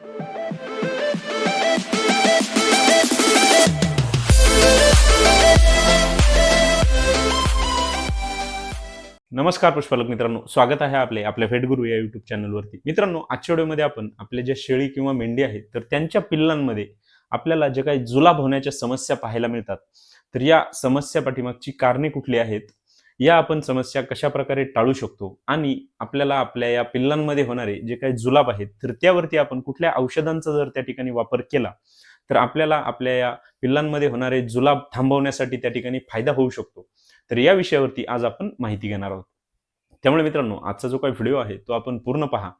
नमस्कार पुष्पालक मित्रांनो, स्वागत आहे आपल्या फेटगुरू या युट्यूब चॅनलवरती. मित्रांनो, आजच्या व्हिडिओमध्ये आपण आपल्या ज्या शेळी किंवा मेंढी आहेत तर त्यांच्या पिल्लांमध्ये आपल्याला जे काही जुलाब होण्याच्या समस्या पाहायला मिळतात, तर या समस्या पाठीमागची कारणे कुठली आहेत, या आपण समस्या कशा प्रकारे टाळू शकतो आणि आपल्याला आपल्या या पिल्लांमध्ये होणारे जे काही जुलाब आहेत तर त्यावरती आपण कुठल्या औषधांचा जर त्या ठिकाणी वापर केला तर आपल्याला आपल्या या पिल्लांमध्ये होणारे जुलाब थांबवण्यासाठी त्या ठिकाणी फायदा होऊ शकतो. तर या विषयावरती आज आपण माहिती घेणार आहोत. त्यामुळे मित्रांनो, आजचा जो काही व्हिडिओ आहे तो आपण पूर्ण पहा,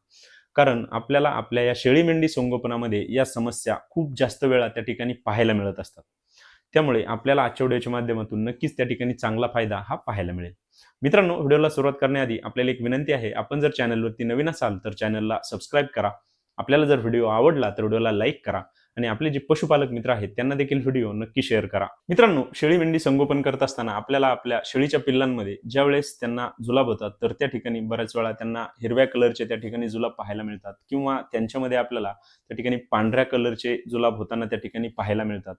कारण आपल्याला आपल्या या शेळी मेंढी संगोपनामध्ये या समस्या खूप जास्त वेळा त्या ठिकाणी पाहायला मिळत असतात. त्यामुळे आपल्याला आजच्या व्हिडिओच्या माध्यमातून नक्कीच त्या ठिकाणी चांगला फायदा हा पाहायला मिळेल. मित्रांनो, व्हिडिओला सुरुवात करण्याआधी आपल्याला एक विनंती आहे, आपण जर चॅनलवरती नवीन असाल तर चॅनलला सबस्क्राईब करा. आपल्याला जर व्हिडिओ आवडला तर व्हिडिओला लाईक करा आणि आपले जे पशुपालक मित्र आहेत त्यांना देखील व्हिडिओ नक्की शेअर करा. मित्रांनो, शेळी मेंढी संगोपन करत असताना आपल्याला आपल्या शेळीच्या पिल्लांमध्ये ज्यावेळेस त्यांना जुलाब होतात तर त्या ठिकाणी बऱ्याच वेळा त्यांना हिरव्या कलरचे त्या ठिकाणी जुलाब पाहायला मिळतात किंवा त्यांच्यामध्ये आपल्याला त्या ठिकाणी पांढऱ्या कलरचे जुलाब होताना त्या ठिकाणी पाहायला मिळतात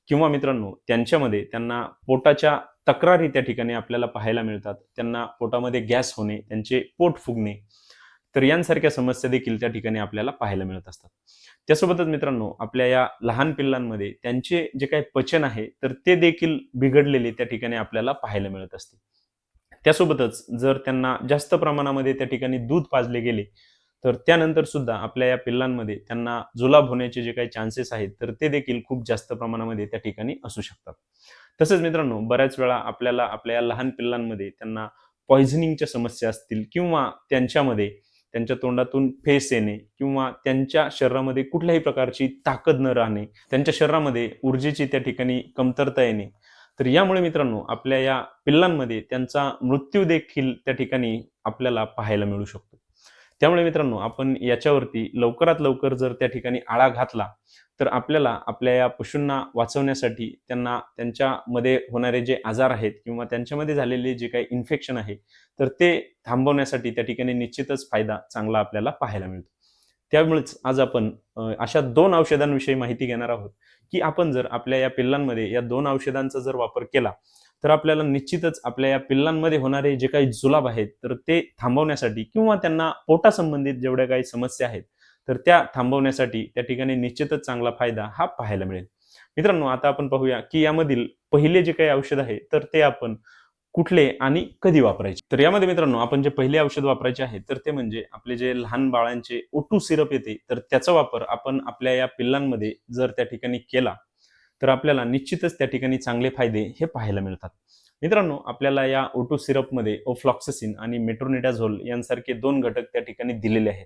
किंवा मित्रांनो त्यांच्यामध्ये त्यांना पोटाच्या तक्रारी त्या ठिकाणी आपल्याला पाहायला मिळतात. त्यांना पोटामध्ये गॅस होणे, त्यांचे पोट फुगणे, तर यांसारख्या समस्या देखील त्या ठिकाणी आपल्याला पाहायला मिळत असतात. त्यासोबतच मित्रांनो, आपल्या या लहान पिल्लांमध्ये त्यांचे जे काही पचन आहे तर ते देखील बिघडलेले त्या ठिकाणी आपल्याला पाहायला मिळत असते. त्यासोबतच जर त्यांना जास्त प्रमाणामध्ये त्या ठिकाणी दूध पाजले गेले तर त्यानंतर सुद्धा आपल्या या पिल्लांमध्ये त्यांना जुलाब होण्याचे जे काही चान्सेस आहेत तर ते देखील खूप जास्त प्रमाणामध्ये त्या ठिकाणी असू शकतात. तसंच मित्रांनो, बऱ्याच वेळा आपल्याला आपल्या या लहान पिल्लांमध्ये त्यांना पॉइझनिंगच्या समस्या असतील किंवा त्यांच्यामध्ये त्यांच्या तोंडातून फेस येणे किंवा त्यांच्या शरीरामध्ये कुठल्याही प्रकारची ताकद न राहणे, त्यांच्या शरीरामध्ये ऊर्जेची त्या ठिकाणी कमतरता येणे, तर यामुळे मित्रांनो आपल्या या पिल्लांमध्ये त्यांचा मृत्यू देखील त्या ठिकाणी आपल्याला पाहायला मिळू शकतो. त्यामुळे मित्रांनो, आपण याच्यावरती लवकरात लवकर जर त्या ठिकाणी आळा घातला तर आपल्याला आपल्या या पशूंना वाचवण्यासाठी त्यांना त्यांच्यामध्ये होणारे जे आजार आहेत किंवा त्यांच्यामध्ये झालेले जे काही इन्फेक्शन आहे तर ते थांबवण्यासाठी त्या ठिकाणी निश्चितच फायदा चांगला आपल्याला पाहायला मिळतो. त्यामुळेच आज आपण अशा 2 औषधांविषयी माहिती घेणार आहोत, की आपण जर आपल्या या पिल्लांमध्ये या 2 औषधांचा जर वापर केला तर आपल्याला निश्चितच आपल्या या पिल्लांमध्ये होणारे जे काही जुलाब आहेत तर ते थांबवण्यासाठी किंवा त्यांना पोटासंबंधित जेवढ्या काही समस्या आहेत तर त्या थांबवण्यासाठी त्या ठिकाणी निश्चितच चांगला फायदा हा पाहायला मिळेल. मित्रांनो, आता आपण पाहूया की यामधील पहिले जे काही औषध आहे तर ते आपण कुठले आणि कधी वापरायचे. तर यामध्ये मित्रांनो, आपण जे पहिले औषध वापरायचे आहे तर ते म्हणजे आपले जे लहान बाळांचे O2 सिरप येते तर त्याचा वापर आपण आपल्या या पिल्लांमध्ये जर त्या ठिकाणी केला तर आपल्याला निश्चितच त्या ठिकाणी चांगले फायदे हे पाहायला मिळतात. मित्रांनो, आपल्याला या O2 सिरपमध्ये ओफ्लॉक्सासिन आणि मेट्रोनिडाझोल यांसारखे 2 घटक त्या ठिकाणी दिलेले आहेत.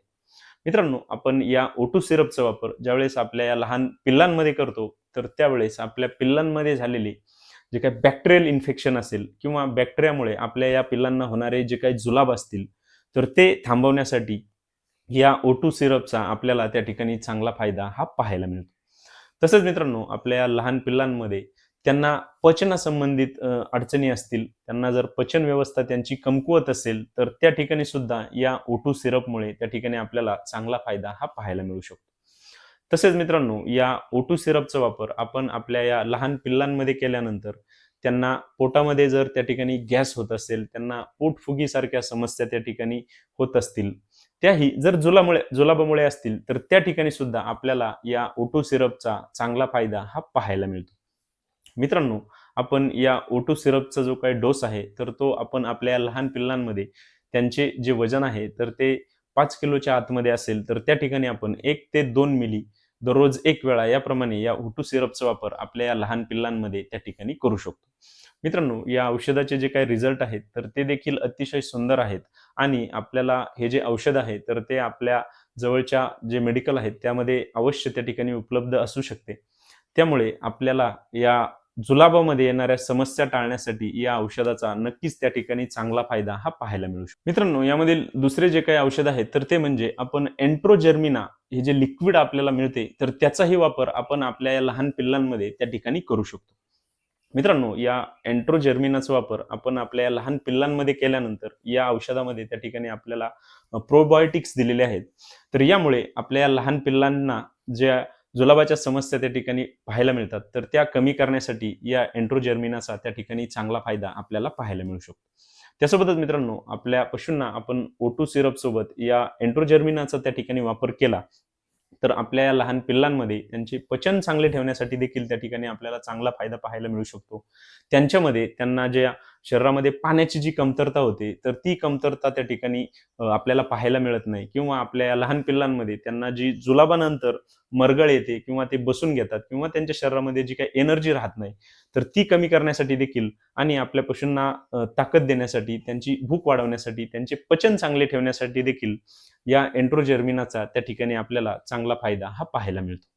मित्रांनो, आपण या O2 सिरपचा वापर ज्यावेळेस आपल्या या लहान पिल्लांमध्ये करतो तर त्यावेळेस आपल्या पिल्लांमध्ये झालेले जे काही बॅक्टेरियल इन्फेक्शन असेल किंवा बॅक्टेरियामुळे आपल्या या पिल्लांना होणारे जे काही जुलाब असतील तर ते थांबवण्यासाठी या O2 सिरपचा आपल्याला त्या ठिकाणी चांगला फायदा हा पाहायला मिळतो. तसंच मित्रांनो, आपल्या या लहान पिल्लांमध्ये त्यांना पचनासंबंधित अडचणी असतील, त्यांना जर पचन व्यवस्था त्यांची कमकुवत असेल तर त्या ठिकाणी सुद्धा या O2 सिरपमुळे त्या ठिकाणी आपल्याला चांगला फायदा हा पाहायला मिळू शकतो. तसेच मित्रांनो, या O2 सिरपचा वापर आपण आपल्या या लहान पिल्लांमध्ये केल्यानंतर त्यांना पोटामध्ये जर त्या ठिकाणी गॅस होत असेल, त्यांना पोटफुगीसारख्या समस्या त्या ठिकाणी होत असतील, त्याही जर जुलाबामुळे असतील तर त्या ठिकाणी सुद्धा आपल्याला या O2 सिरपचा चांगला फायदा हा पाहायला मिळतो. मित्रांनो, आपण या O2 सिरपचा जो काही डोस आहे तर तो आपण आपल्या लहान पिल्लांमध्ये त्यांचे जे वजन आहे तर ते 5 किलोच्या आतमध्ये असेल तर त्या ठिकाणी आपण 1 ते 2 मिली दररोज 1 वेळा याप्रमाणे या O2 सिरपचा वापर आपल्या या लहान पिल्लांमध्ये त्या ठिकाणी करू शकतो. मित्रांनो, या औषधाचे जे काही रिझल्ट आहेत तर ते देखील अतिशय सुंदर आहेत आणि आपल्याला हे जे औषध आहे तर ते आपल्या जवळच्या जे मेडिकल आहेत त्यामध्ये अवश्य त्या ठिकाणी उपलब्ध असू शकते. त्यामुळे आपल्याला या जुलाबामध्ये येणाऱ्या समस्या टाळण्यासाठी या औषधाचा नक्कीच त्या ठिकाणी चांगला फायदा हा पाहायला मिळू शकतो. मित्रांनो, यामधील दुसरे जे काही औषध आहे तर ते म्हणजे आपण एन्ट्रोजर्मिना हे जे लिक्विड आपल्याला मिळते तर त्याचाही वापर आपण आपल्या या लहान पिल्लांमध्ये त्या ठिकाणी करू शकतो. मित्रांनो, या एन्ट्रोजर्मिनाचा वापर आपण आपल्या लहान पिल्लांमध्ये केल्यानंतर या औषधामध्ये त्या ठिकाणी आपल्याला प्रोबायोटिक्स दिलेले आहेत. तर यामुळे आपल्या लहान पिल्लांना ज्या जुलाबाच्या समस्या त्या ठिकाणी पाहायला मिळतात, तर त्या कमी करण्यासाठी या एन्ट्रोजर्मिनाचा त्या ठिकाणी चांगला फायदा आपल्याला पाहायला मिळू शकतो. त्यासोबतच मित्रांनो, आपल्या पशूंना आपण O2 सिरप सोबत या एन्ट्रोजर्मिनाचा त्या ठिकाणी वापर केला, तर आपल्या या लहान पिल्लांमध्ये त्यांचे पचन चांगले ठेवण्यासाठी देखील त्या ठिकाणी आपल्याला चांगला फायदा पाहायला मिळू शकतो. त्यांच्यामध्ये त्यांना ज्या शरीरामध्ये पाण्याची जी कमतरता होते, तर ती कमतरता त्या ठिकाणी आपल्याला पाहायला मिळत नाही किंवा आपल्या या लहान पिल्लांमध्ये त्यांना जी जुलाबानंतर मरगळ येते किंवा ते बसून घेतात किंवा त्यांच्या शरीरामध्ये जी काही एनर्जी राहत नाही, तर ती कमी करण्यासाठी देखील आणि आपल्या पशूंना ताकद देण्यासाठी, त्यांची भूक वाढवण्यासाठी, त्यांचे पचन चांगले ठेवण्यासाठी देखील या एन्ट्रोजर्मिनाचा त्या ठिकाणी आपल्याला चांगला फायदा हा पाहायला मिळतो.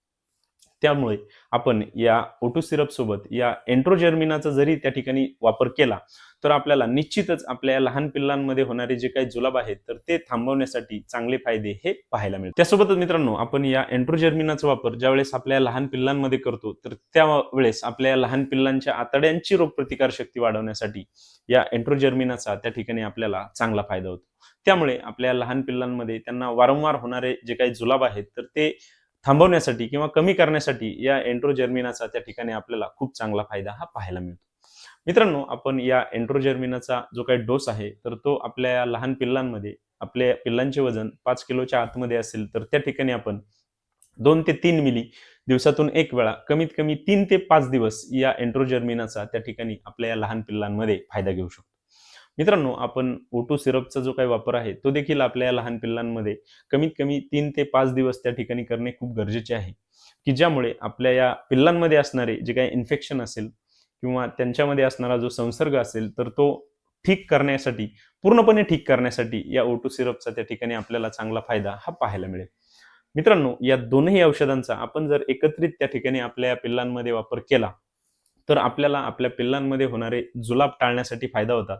त्यामुळे आपण या O2 सिरप सोबत या एन्ट्रोजर्मिनाचा जरी त्या ठिकाणी वापर केला, तर आपल्याला निश्चितच आपल्या या लहान पिल्लांमध्ये होणारे जे काही जुलाब आहेत, तर ते थांबवण्यासाठी चांगले फायदे हे पाहायला मिळतात. त्यासोबतच मित्रांनो, आपण या एन्ट्रोजर्मिनाचा वापर ज्यावेळेस आपल्या लहान पिल्लांमध्ये करतो, तर त्यावेळेस आपल्या लहान पिल्लांच्या आतड्यांची रोगप्रतिकार शक्ती वाढवण्यासाठी या एन्ट्रोजर्मिनाचा त्या ठिकाणी आपल्याला चांगला फायदा होतो. त्यामुळे आपल्या लहान पिल्लांमध्ये त्यांना वारंवार होणारे जे काही जुलाब आहेत, तर ते थांबवण्यासाठी किंवा कमी करण्यासाठी या एन्ट्रोजर्मिनाचा त्या ठिकाणी आपल्याला खूप चांगला फायदा हा पाहायला मिळतो. मित्रांनो, आपण या एन्ट्रोजर्मिनाचा जो काही डोस आहे, तर तो आपल्या या लहान पिल्लांमध्ये आपल्या पिल्लांचे वजन 5 किलोच्या आतमध्ये असेल, तर त्या ठिकाणी आपण 2 ते 3 मिली दिवसातून 1 वेळा कमीत कमी 3 ते 5 दिवस या एन्ट्रोजर्मिनाचा त्या ठिकाणी आपल्या या लहान पिल्लांमध्ये फायदा घेऊ शकतो. मित्रांनो, आपण O2 सिरपचा जो काही वापर आहे, तो देखील आपल्या लहान पिल्लांमध्ये कमीत कमी 3 ते 5 दिवस त्या ठिकाणी करणे खूप गरजेचे आहे, की ज्यामुळे आपल्या या पिल्लांमध्ये असणारे जे काही इन्फेक्शन असेल किंवा त्यांच्यामध्ये असणारा जो संसर्ग असेल, तर तो ठीक करण्यासाठी, पूर्णपणे ठीक करण्यासाठी या O2 सिरपचा त्या ठिकाणी आपल्याला चांगला फायदा हा पाहायला मिळेल. मित्रांनो, या दोनही औषधांचा आपण जर एकत्रित त्या ठिकाणी आपल्या पिल्लांमध्ये वापर केला, तर आपल्याला आपल्या पिल्लांमध्ये होणारे जुलाब टाळण्यासाठी फायदा होतात.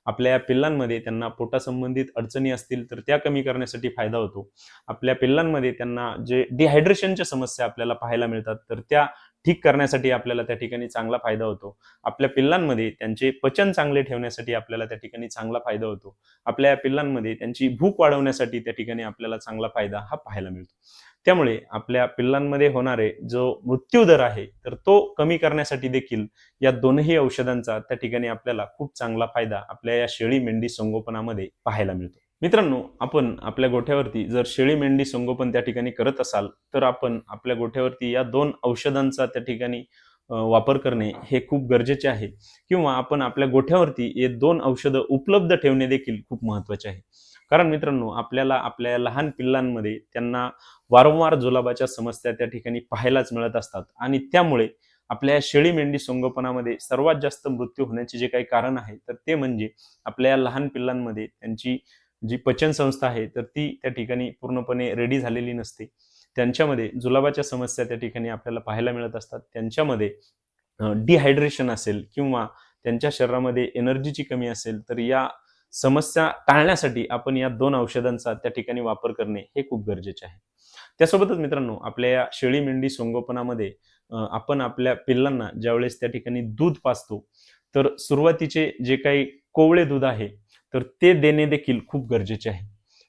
आपल्या या पिल्लांमध्ये त्यांना पोटासंबंधित अडचणी असतील, तर त्या कमी करण्यासाठी फायदा होतो. आपल्या पिल्लांमध्ये त्यांना जे डिहायड्रेशनच्या समस्या आपल्याला पाहायला मिळतात, तर त्या ठीक करण्यासाठी आपल्याला त्या ठिकाणी चांगला फायदा होतो. आपल्या पिल्लांमध्ये त्यांचे पचन चांगले ठेवण्यासाठी आपल्याला त्या ठिकाणी चांगला फायदा होतो. आपल्या या पिल्लांमध्ये त्यांची भूक वाढवण्यासाठी त्या ठिकाणी आपल्याला चांगला फायदा हा पाहायला मिळतो. त्यामुळे आपल्या पिल्लांमध्ये होणारे जो मृत्यू दर आहे, तर तो कमी करण्यासाठी देखील या दोनही औषधांचा त्या ठिकाणी आपल्याला खूप चांगला फायदा आपल्या या शेळी मेंढी संगोपनामध्ये पाहायला मिळतो. मित्रांनो, आपण आपल्या गोठ्यावरती जर शेळी मेंढी संगोपन त्या ठिकाणी करत असाल, तर आपण आपल्या गोठ्यावरती या 2 औषधांचा त्या ठिकाणी वापर करणे हे खूप गरजेचे आहे किंवा आपण आपल्या गोठ्यावरती हे 2 औषधं उपलब्ध ठेवणे देखील खूप महत्त्वाचे आहे. कारण मित्रांनो, आपल्याला आपल्या लहान पिल्लांमध्ये त्यांना वारंवार जुलाबाच्या समस्या त्या ठिकाणी पाहायलाच मिळत असतात आणि त्यामुळे आपल्या शेळी मेंढी संगोपनामध्ये सर्वात जास्त मृत्यू होण्याचे जे काही कारण आहे, तर ते म्हणजे आपल्या लहान पिल्लांमध्ये त्यांची जी पचन संस्था आहे, तर ती त्या ठिकाणी पूर्णपणे रेडी झालेली नसते. त्यांच्यामध्ये जुलाबाच्या समस्या त्या ठिकाणी आपल्याला पाहायला मिळत असतात. त्यांच्यामध्ये डिहायड्रेशन असेल किंवा त्यांच्या शरीरामध्ये एनर्जीची कमी असेल, तर या समस्या टाळण्यासाठी आपण या 2 औषधांचा त्या ठिकाणी वापर करणे हे खूप गरजेचे आहे. त्यासोबतच मित्रांनो, आपल्या या शेळी मेंढी संगोपनामध्ये आपण आपल्या पिल्लांना ज्यावेळेस त्या ठिकाणी दूध पाजतो, तर सुरुवातीचे जे काही कोवळे दूध आहे, तर ते देणे देखील खूप गरजेचे आहे.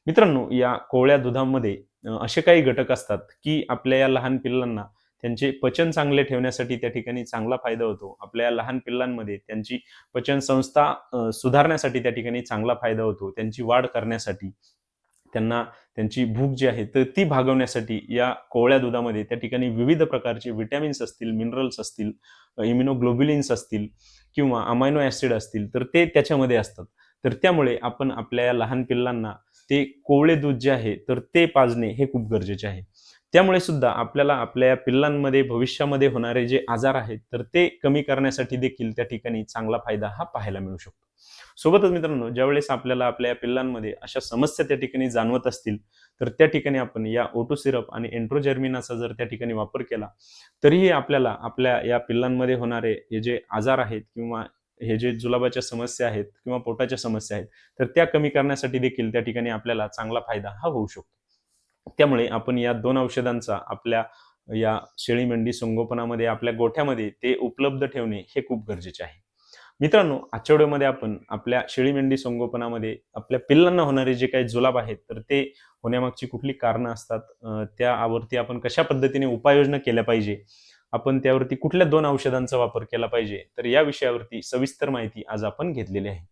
मित्रांनो, या कोवळ्या दुधामध्ये असे काही घटक असतात, की आपल्या या लहान पिल्लांना त्यांचे पचन चांगले ठेवण्यासाठी त्या ठिकाणी चांगला फायदा होतो. आपल्या लहान पिल्लांमध्ये त्यांची पचन संस्था सुधारण्यासाठी त्या ठिकाणी चांगला फायदा होतो. त्यांची वाढ करण्यासाठी, त्यांना त्यांची भूक जी आहे, तर ती भागवण्यासाठी या कोवळ्या दुधामध्ये त्या ठिकाणी विविध प्रकारचे व्हिटॅमिन्स असतील, मिनरल्स असतील, इम्युनोग्लोब्युलिन्स असतील किंवा अमायनो ॲसिड असतील, तर ते त्याच्यामध्ये असतात. तर त्यामुळे आपण आपल्या या लहान पिल्लांना ते कोवळे दूध जे आहे, तर ते पाजणे हे खूप गरजेचे आहे. त्यामुळे सुद्धा आपल्याला आपल्या या पिल्लांमध्ये भविष्यामध्ये होणारे जे आजार आहेत, तर ते कमी करण्यासाठी देखील त्या ठिकाणी चांगला फायदा हा पाहायला मिळू शकतो. सोबतच मित्रांनो, ज्यावेळेस आपल्याला आपल्या या पिल्लांमध्ये अशा समस्या त्या ठिकाणी जाणवत असतील, तर त्या ठिकाणी आपण या O2 सिरप आणि एन्ट्रोजर्मिनाचा जर त्या ठिकाणी वापर केला, तरीही आपल्याला आपल्या या पिल्लांमध्ये होणारे हे जे आजार आहेत किंवा हे जे जुलाबाच्या समस्या आहेत किंवा पोटाच्या समस्या आहेत, तर त्या कमी करण्यासाठी देखील त्या ठिकाणी आपल्याला चांगला फायदा हा होऊ शकतो. त्यामुळे आपण या 2 औषधांचा आपल्या या शेळी मेंढी संगोपनामध्ये आपल्या गोठ्यामध्ये ते उपलब्ध ठेवणे हे खूप गरजेचे आहे. मित्रांनो, आजच्या व्हिडिओमध्ये आपण आपल्या शेळी मेंढी संगोपनामध्ये आपल्या पिल्लांना होणारे जे काही जुलाब आहेत तर ते होण्यामागची कुठली कारणं असतात, त्यावरती आपण कशा पद्धतीने उपाययोजना केल्या पाहिजे, आपण त्यावरती कुठल्या 2 औषधांचा वापर केला पाहिजे, तर या विषयावरती सविस्तर माहिती आज आपण घेतलेली आहे.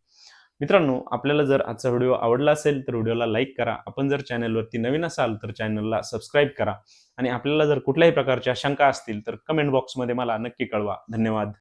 मित्रांनो, आपल्याला जर आजचा व्हिडिओ आवडला असेल तर व्हिडिओला लाईक करा. आपण जर चॅनलवरती नवीन असाल तर चॅनलला सबस्क्राईब करा आणि आपल्याला जर कुठल्याही प्रकारच्या शंका असतील तर कमेंट बॉक्समध्ये मला नक्की कळवा. धन्यवाद.